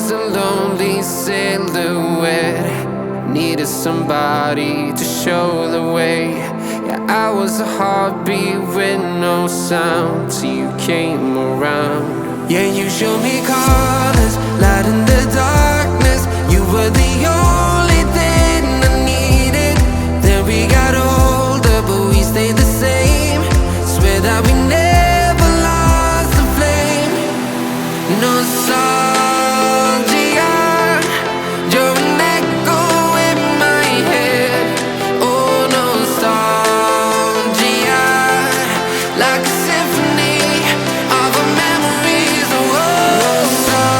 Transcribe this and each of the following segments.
was a lonely silhouette, needed somebody to show the way. Yeah, I was a heartbeat with no sound till you came around. Yeah, you showed me colors, light in the darkness. You were the only thing I needed. Then we got older, but we stayed the same. Swear that we never lost the flame. Nostalgia, you're an echo in my head. Oh, nostalgia, like a symphony of our memories. Oh, nostalgia,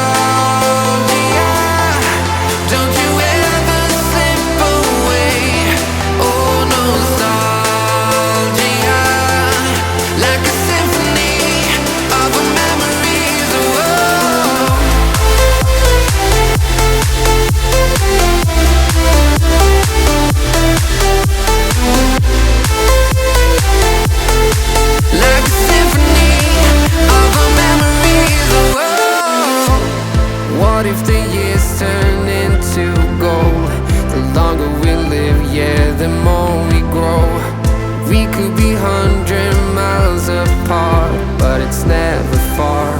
don't you ever slip away. Oh, nostalgia, like a symphony of our memories. Oh, like a symphony of our memories. Oh, what if the years turn into gold? The longer we live, yeah, the more we grow. We could be 100 miles apart, but it's never far.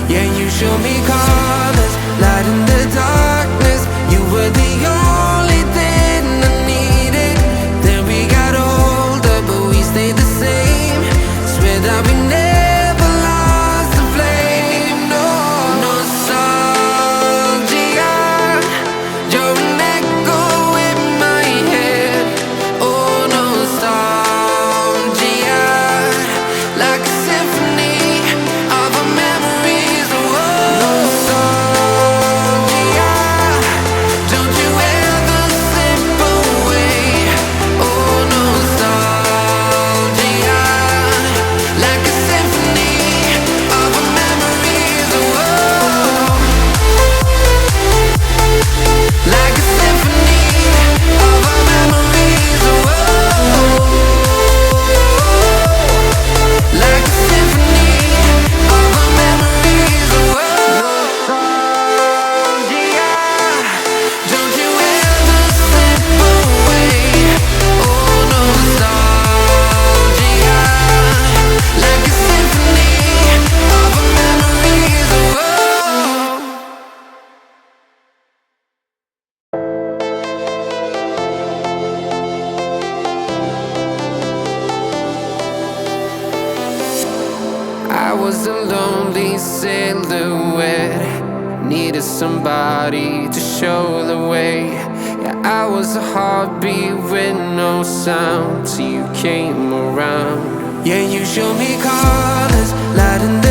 Yeah, you show me colors, light in the darkness. You were the only thing I needed. Then we got older, but we stayed the same. Swear that we never lost the flame. No, nostalgia, you're an echo in my head. Oh, nostalgia, like a symphony of our memories. Oh, nostalgia, don't you ever slip away. Oh, nostalgia, like a symphony of our memories. Oh, like a symphony of our memories. Oh, like a symphony of our memories. Oh, nostalgia, don't you ever slip away. Oh, nostalgia, like a symphony of our memories. Oh, I was a lonely silhouette, needed somebody to show the way. Yeah, I was a heartbeat with no sound till you came around. Yeah, you showed me colors, light in the